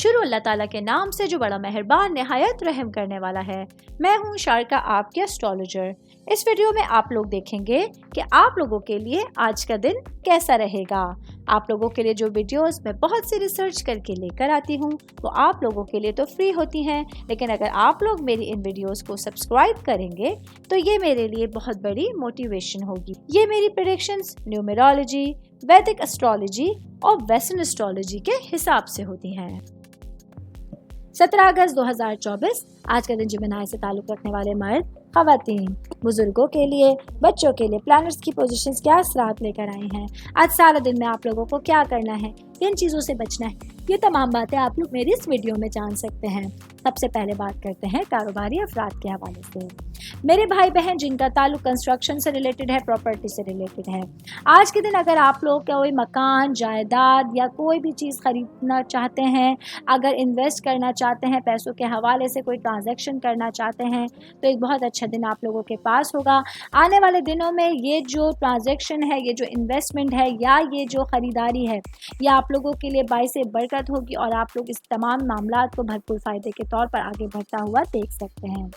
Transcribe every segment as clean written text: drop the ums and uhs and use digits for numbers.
शुरू अल्लाह ताला के नाम से जो बड़ा मेहरबान निहायत रहम करने वाला है। मैं हूँ शारका, आपके एस्ट्रोलॉजर। इस वीडियो में आप लोग देखेंगे कि आप लोगों के लिए आज का दिन कैसा रहेगा। आप लोगों के लिए जो वीडियोस मैं बहुत सी रिसर्च करके लेकर आती हूँ वो आप लोगों के लिए तो फ्री होती हैं, लेकिन अगर आप लोग मेरी इन वीडियोस को सब्सक्राइब करेंगे तो ये मेरे लिए बहुत बड़ी मोटिवेशन होगी। ये मेरी प्रेडिक्शंस न्यूमेरोलॉजी, वैदिक एस्ट्रोलॉजी और वेस्टर्न एस्ट्रोलॉजी के हिसाब से होती हैं। 17 अगस्त 2024 आज का दिन जिमिनाई से ताल्लुक रखने वाले मर्द, खवातीन, बुजुर्गों के लिए, बच्चों के लिए प्लैनेट्स की पोजीशंस क्या असरात लेकर आई हैं। आज सारा दिन में आप लोगों को क्या करना है, किन चीज़ों से बचना है, ये तमाम बातें आप लोग मेरी इस वीडियो में जान सकते हैं। सबसे पहले बात करते हैं कारोबारी अफराद के हवाले से। मेरे भाई बहन जिनका ताल्लुक कंस्ट्रक्शन से रिलेटेड है, प्रॉपर्टी से रिलेटेड है, आज के दिन अगर आप लोग कोई मकान, जायदाद या कोई भी चीज़ खरीदना चाहते हैं, अगर इन्वेस्ट करना चाहते हैं, पैसों के हवाले से कोई ट्रांजैक्शन करना चाहते हैं, तो एक बहुत अच्छा दिन आप लोगों के पास होगा। आने वाले दिनों में ये जो ट्रांजैक्शन है, ये जो इन्वेस्टमेंट है या ये जो ख़रीदारी है, ये आप लोगों के लिए बाइस बरकत होगी और आप लोग इस तमाम मामलात को भरपूर फ़ायदे के तौर पर आगे बढ़ता हुआ देख सकते हैं।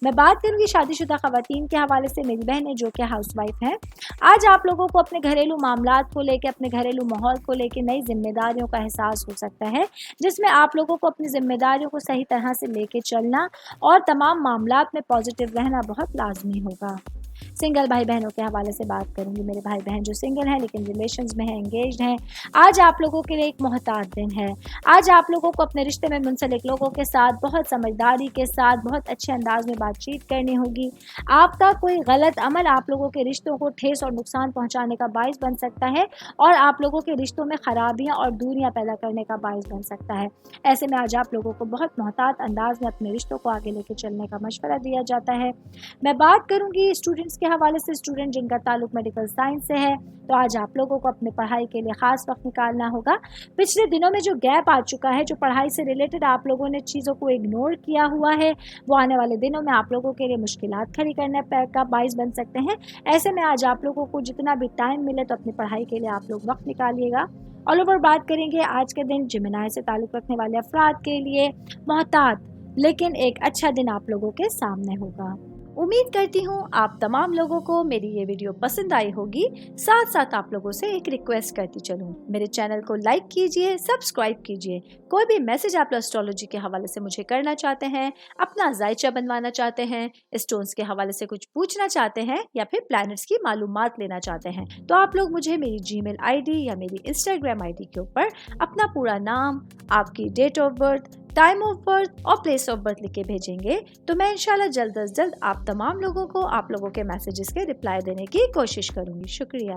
मैं बात करूंगी शादीशुदा खवातीन के हवाले से। मेरी बहनें जो कि हाउसवाइफ हैं, आज आप लोगों को अपने घरेलू मामलात को लेकर, अपने घरेलू माहौल को लेकर नई जिम्मेदारियों का एहसास हो सकता है, जिसमें आप लोगों को अपनी जिम्मेदारियों को सही तरह से लेके चलना और तमाम मामलात में पॉजिटिव रहना बहुत लाजमी होगा। सिंगल भाई बहनों के हवाले से बात करूंगी। मेरे भाई बहन जो सिंगल हैं लेकिन रिलेशंस में हैं, एंगेज्ड हैं, आज आप लोगों के लिए एक मोहतात दिन है। आज आप लोगों को अपने रिश्ते में मुंसलिक लोगों के साथ बहुत समझदारी के साथ, बहुत अच्छे अंदाज में बातचीत करनी होगी। आपका कोई गलत अमल आप लोगों के रिश्तों को ठेस और नुकसान पहुंचाने का बाइस बन सकता है और आप लोगों के रिश्तों में खराबियां और दूरियां पैदा करने का बाइस बन सकता है। ऐसे में आज आप लोगों को बहुत मोहतात अंदाज में अपने रिश्तों को आगे लेके चलने का मशवरा दिया जाता है। मैं बात करूंगी स्टूडेंट्स के हवाले से। स्टूडेंट जिनका ताल्लुक मेडिकल साइंस से है, तो आज आप लोगों को अपनी पढ़ाई के लिए खास वक्त निकालना होगा। पिछले दिनों में जो गैप आ चुका है, जो पढ़ाई से रिलेटेड आप लोगों ने चीज़ों को इग्नोर किया हुआ है, वो आने वाले दिनों में आप लोगों के लिए मुश्किलात खड़ी करने का बाइस बन सकते हैं। ऐसे में आज आप लोगों को जितना भी टाइम मिले तो अपनी पढ़ाई के लिए आप लोग वक्त निकालिएगा। ऑल ओवर बात करेंगे आज के दिन जिमिनाई से ताल्लुक रखने वाले अफराद के लिए मोहतात लेकिन एक अच्छा दिन आप लोगों के सामने होगा। उम्मीद करती हूँ आप तमाम लोगों को मेरी ये वीडियो पसंद आई होगी। साथ साथ आप लोगों से एक रिक्वेस्ट करती चलूँ, मेरे चैनल को लाइक कीजिए, सब्सक्राइब कीजिए। कोई भी मैसेज आप एस्ट्रोलॉजी के हवाले से मुझे करना चाहते हैं, अपना जायचा बनवाना चाहते हैं, स्टोन्स के हवाले से कुछ पूछना चाहते हैं या फिर प्लैनेट्स की मालूमात लेना चाहते हैं, तो आप लोग मुझे मेरी जीमेल आईडी या मेरी इंस्टाग्राम आईडी के ऊपर अपना पूरा नाम, आपकी date of birth, time of birth और प्लेस ऑफ बर्थ लिख के भेजेंगे तो मैं इंशाल्लाह जल्द अज जल्द आप तमाम लोगों को आप लोगों के मैसेजेस के रिप्लाई देने की कोशिश करूंगी। शुक्रिया।